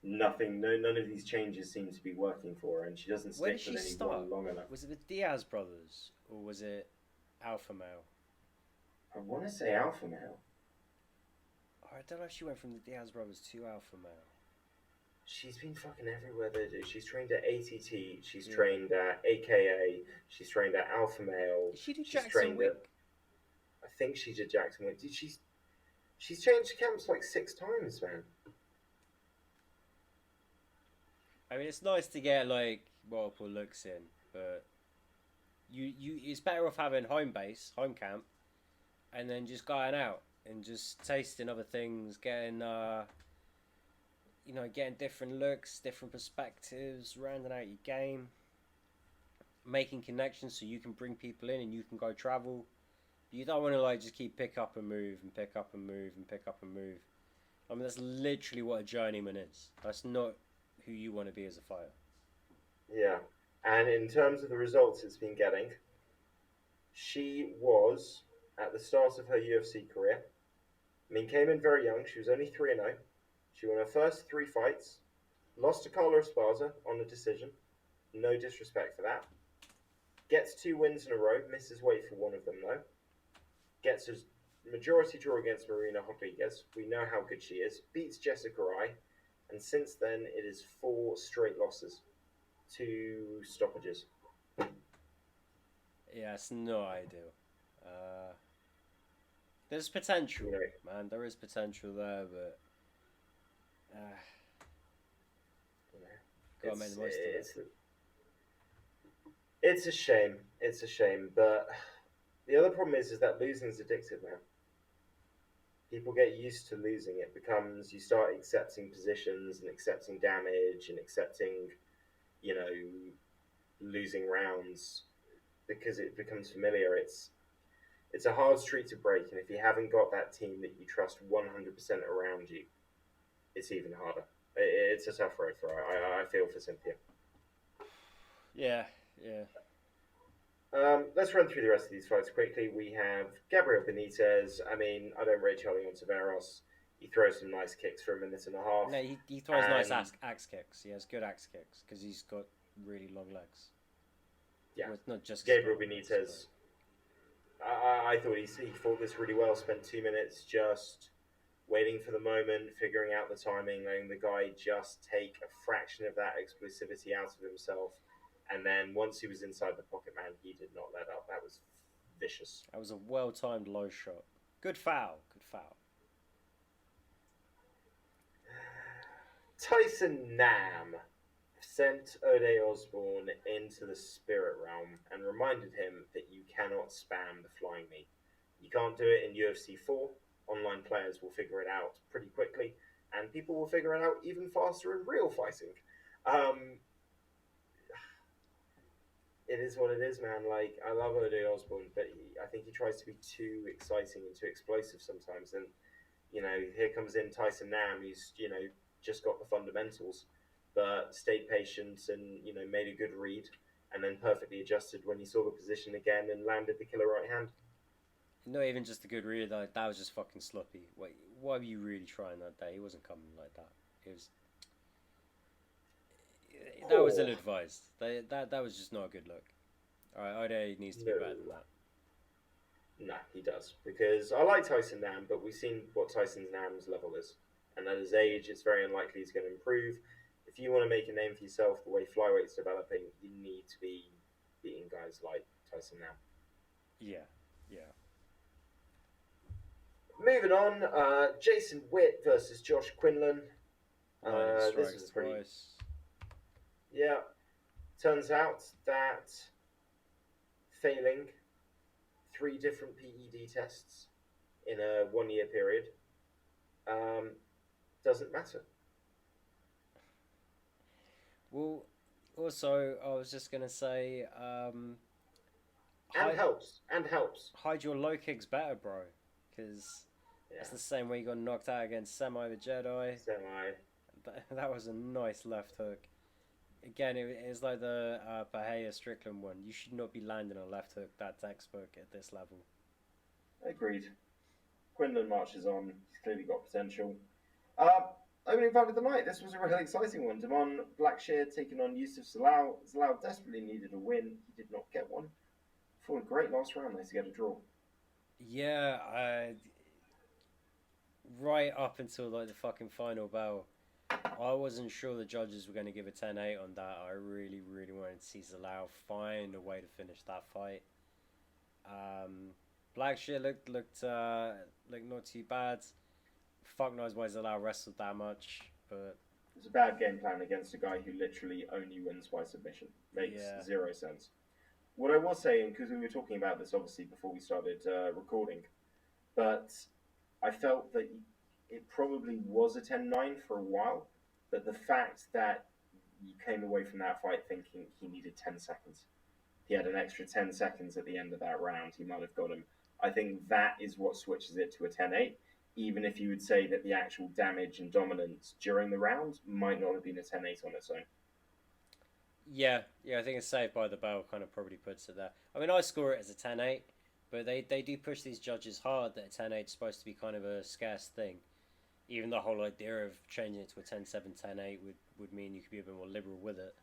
none of these changes seem to be working for her, and she doesn't stick with anyone long enough. Was it the Diaz brothers or was it Alpha Male? I want to say Alpha Male. I don't know if she went from the Diaz brothers to Alpha Male. She's been fucking everywhere they do. She's trained at ATT. She's trained at AKA. She's trained at Alpha Male. Did she do Jackson Wick? I think she did Jackson Wick. She's changed camps like 6 times, man. I mean, it's nice to get like multiple looks in, but you it's better off having home camp, and then just going out and just tasting other things, getting getting different looks, different perspectives, rounding out your game, making connections so you can bring people in and you can go travel. You don't want to just keep pick up and move and pick up and move and pick up and move. I mean, that's literally what a journeyman is. That's not who you want to be as a fighter. Yeah, and in terms of the results it's been getting, she was, at the start of her UFC career, came in very young. She was only 3-0. She won her first 3 fights, lost to Carla Esparza on a decision. No disrespect for that. Gets 2 wins in a row, misses weight for one of them though. Gets a majority draw against Marina Rodriguez. We know how good she is. Beats Jessica Rai. And since then, it is 4 straight losses. 2 stoppages. Yeah, it's no ideal. There's potential, man. There is potential there, but... gotta make the most of it. It's a shame. It's a shame. But the other problem is that losing is addictive now. People get used to losing. It becomes, you start accepting positions and accepting damage and accepting you know, losing rounds because it becomes familiar. It's a hard streak to break, and if you haven't got that team that you trust 100% around you, it's even harder. It's a tough road for her. I feel for Cynthia. Yeah, yeah. Let's run through the rest of these fights quickly. We have Gabriel Benitez. I mean, I don't rate Charlie on Severos. He throws some nice kicks for a minute and a half. No, he throws nice axe kicks. He has good axe kicks because he's got really long legs. Yeah, well, it's not just Gabriel Benitez. I thought he fought this really well. Spent 2 minutes just waiting for the moment, figuring out the timing, letting the guy just take a fraction of that explosivity out of himself. And then once he was inside the pocket, man, he did not let up. That was vicious. That was a well-timed low shot. Good foul. Good foul. Tyson Nam sent Ode Osborne into the spirit realm and reminded him that you cannot spam the flying knee. You can't do it in UFC 4. Online players will figure it out pretty quickly, and people will figure it out even faster in real fighting. It is what it is, man. Like, I love Ode Osborne, but I think he tries to be too exciting and too explosive sometimes. And, you know, here comes in Tyson Nam, who's, you know, just got the fundamentals, but stayed patient and, you know, made a good read, and then perfectly adjusted when he saw the position again and landed the killer right hand. Not even just a good read, though. That was just fucking sloppy. Wait, why were you really trying that day? He wasn't coming like that. It was... That was ill-advised. That was just not a good look. Alright, Ode needs to be better than that. No, he does. Because I like Tyson Nam, but we've seen what Tyson Nam's level is. And at his age, it's very unlikely he's going to improve. If you want to make a name for yourself the way flyweight's developing, you need to be beating guys like Tyson Nam. Yeah. Moving on, Jason Witt versus Josh Quinlan. This was pretty... Twice. Yeah. Turns out that failing 3 different PED tests in a 1-year period doesn't matter. Well, also, I was just going to say... helps. Hide your low kicks better, bro. Because it's the same way you got knocked out against Semi the Jedi. That was a nice left hook. Again, it's like the Bahia Strickland one. You should not be landing a left hook that textbook at this level. Agreed. Quinlan marches on. He's clearly got potential. Opening fight of the night. This was a really exciting one. Damon Blackshear taking on Yusuf Salau. Salau desperately needed a win. He did not get one. Fought a great last round. Nice to get a draw. Yeah, right up until like the fucking final bell, I wasn't sure the judges were going to give a 10-8 on that. I really, really wanted to see Salau find a way to finish that fight. Blackshear looked not too bad. Fuck knows why Salau wrestled that much, but it's a bad game plan against a guy who literally only wins by submission. Makes zero sense. What I was saying, because we were talking about this obviously before we started recording, but I felt that it probably was a 10-9 for a while, but the fact that you came away from that fight thinking he needed 10 seconds. He had an extra 10 seconds at the end of that round. He might have got him. I think that is what switches it to a 10-8, even if you would say that the actual damage and dominance during the round might not have been a 10-8 on its own. Yeah, I think it's Saved by the Bell kind of probably puts it there. I mean, I score it as a 10-8, but they do push these judges hard that a 10-8 is supposed to be kind of a scarce thing. Even the whole idea of changing it to a 10-7, 10-8 would mean you could be a bit more liberal with it.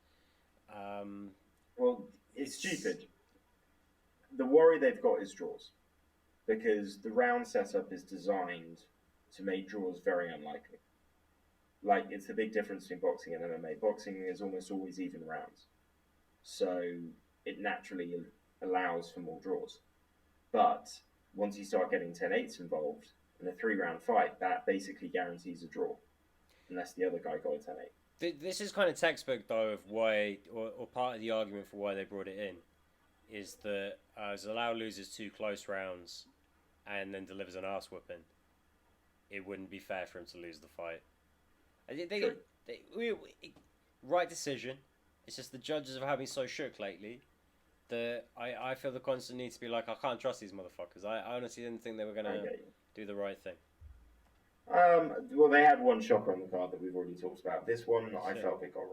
Well, it's stupid. The worry they've got is draws, because the round setup is designed to make draws very unlikely. Like, it's the big difference between boxing and MMA. Boxing is almost always even rounds, so it naturally allows for more draws. But once you start getting 10-8s involved in a 3-round fight, that basically guarantees a draw, unless the other guy got a 10-8. This is kind of textbook, though, of why, or part of the argument for why they brought it in, is that Salau loses 2 close rounds and then delivers an arse whipping. It wouldn't be fair for him to lose the fight. Right decision. It's just the judges have had me so shook lately that I feel the constant need to be like, I can't trust these motherfuckers. I honestly didn't think they were I gonna get you. do the right thing. Well, they had one shocker on the card that we've already talked about. This one, I Shit. felt they got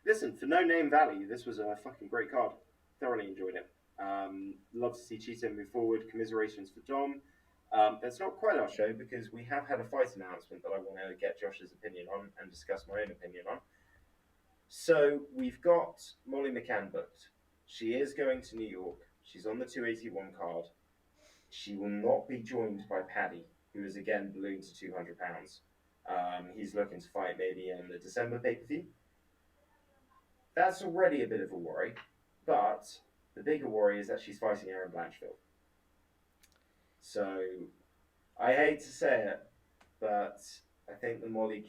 listen, for no name value, this was a fucking great card. Thoroughly enjoyed it. Love to see Cheetah move forward. Commiserations for Dom. That's not quite our show because we have had a fight announcement that I want to get Josh's opinion on and discuss my own opinion on. So we've got Molly Mccann booked. She is going to New York. She's on the 281 card. She will not be joined by Paddy, who is again ballooned to £200. He's looking to fight maybe in the December pay-per-view. That's already a bit of a worry, but the bigger worry is that she's fighting Ariane Blanchfield. So I hate to say it, but I think the Molly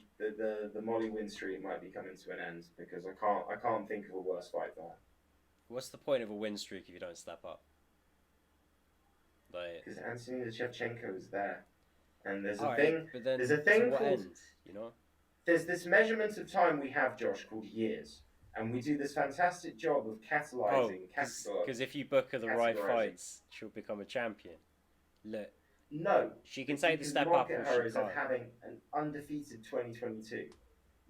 win streak might be coming to an end because I can't think of a worse fight for her. What's the point of a win streak if you don't step up? Like, because Anthony Shevchenko is there, and there's a alright, thing. but then There's a thing to what called. end, you know? There's this measurement of time we have, Josh, called years, and we do this fantastic job of catalyzing. Because if you book her the right categorizing. fights, she'll become a champion. Look, No, she can take the you step can up, market or her she as can't. of having an undefeated 2022. You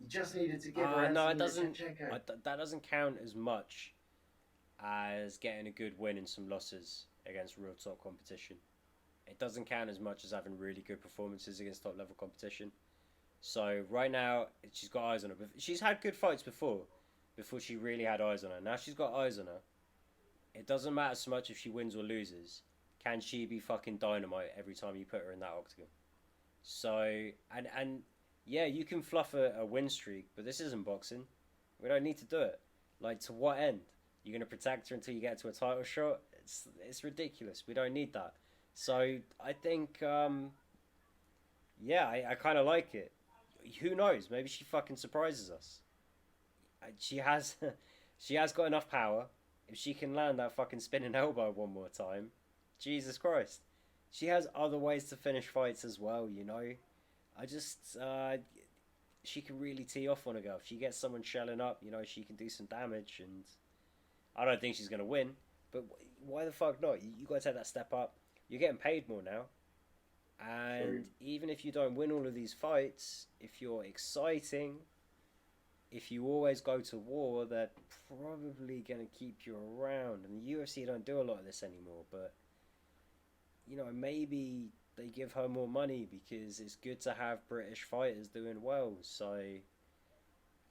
just needed to give her. No, it Anthony doesn't. Shevchenko. That doesn't count as much as getting a good win and some losses against real top competition. It doesn't count as much as having really good performances against top level competition. So right now, she's got eyes on her. She's had good fights before she really had eyes on her. Now she's got eyes on her. It doesn't matter so much if she wins or loses. Can she be fucking dynamite every time you put her in that octagon? So, and yeah, you can fluff a win streak, but this isn't boxing. We don't need to do it. Like, to what end? You're going to protect her until you get to a title shot? It's ridiculous. We don't need that. So, I think, yeah, I kind of like it. Who knows? Maybe she fucking surprises us. She has got enough power. If she can land that fucking spinning elbow one more time, Jesus Christ. She has other ways to finish fights as well, you know. She can really tee off on a girl. If she gets someone shelling up, you know, she can do some damage. And I don't think she's going to win. But why the fuck not? You got to take that step up. You're getting paid more now. And True. even if you don't win all of these fights, if you're exciting, if you always go to war, they're probably going to keep you around. And the UFC don't do a lot of this anymore. But, you know, maybe they give her more money because it's good to have British fighters doing well. So,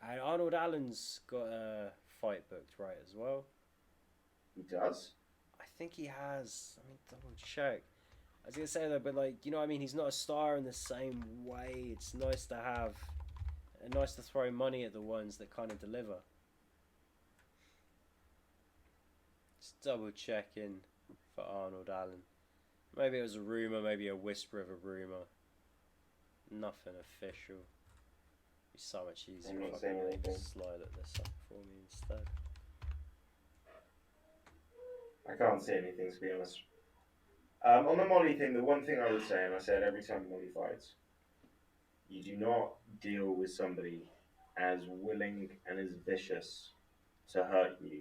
and Arnold Allen's got a fight booked, right, as well? He does. I think he has. Let me double check. I was going to say that, but, like, you know what I mean? He's not a star in the same way. It's nice to have, nice to throw money at the ones that kind of deliver. Just double checking for Arnold Allen. Maybe it was a rumour, maybe a whisper of a rumour. Nothing official. It'd be so much easier I'm not if I saying could anything. slide at this up for me instead. I can't say anything, to be honest. On the Molly thing, the one thing I would say, and I say it every time Molly fights, you do not deal with somebody as willing and as vicious to hurt you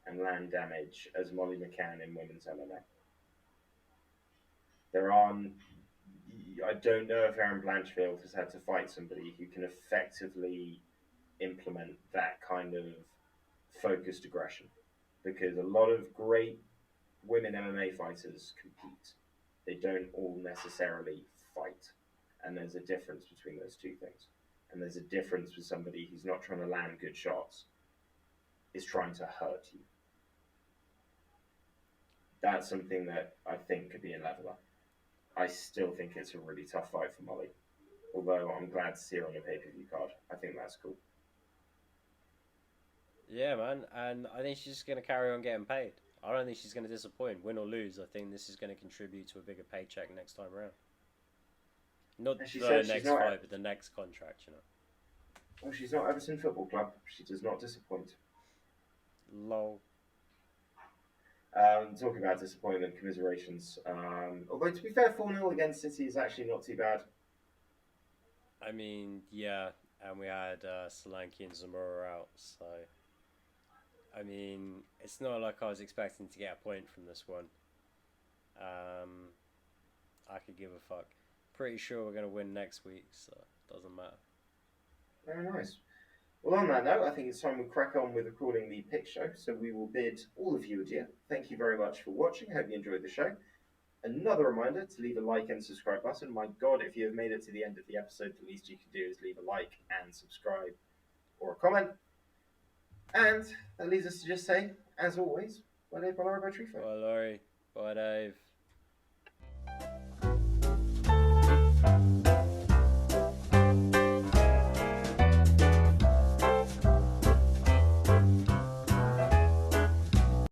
and land damage as Molly Mccann in women's MMA. I don't know if Ariane Blanchfield has had to fight somebody who can effectively implement that kind of focused aggression, because a lot of great women MMA fighters compete. They don't all necessarily fight. And there's a difference between those two things. And there's a difference with somebody who's not trying to land good shots, is trying to hurt you. That's something that I think could be a leveler. I still think it's a really tough fight for Molly. Although I'm glad to see her on a pay-per-view card. I think that's cool. Yeah, man. And I think she's just going to carry on getting paid. I don't think she's going to disappoint. Win or lose, I think this is going to contribute to a bigger paycheck next time around. Not And she the said she's next not- fight, but the next contract, you know. Well, she's not Everton Football Club. She does not disappoint. Lol. Talking about disappointment, commiserations. Although, to be fair, 4-0 against City is actually not too bad. I mean, yeah. and we had Solanke and Zamora out. So, I mean, it's not like I was expecting to get a point from this one. I could give a fuck. Pretty sure we're going to win next week, so it doesn't matter. Very nice. Well, on that note, I think it's time we crack on with recording the pick show. So we will bid all of you adieu. Thank you very much for watching. Hope you enjoyed the show. Another reminder to leave a like and subscribe button. My God, if you have made it to the end of the episode, the least you can do is leave a like and subscribe or a comment. And that leads us to just say, as always, bye Dave, bye Laurie, bye Trifo. Bye Laurie, bye Dave.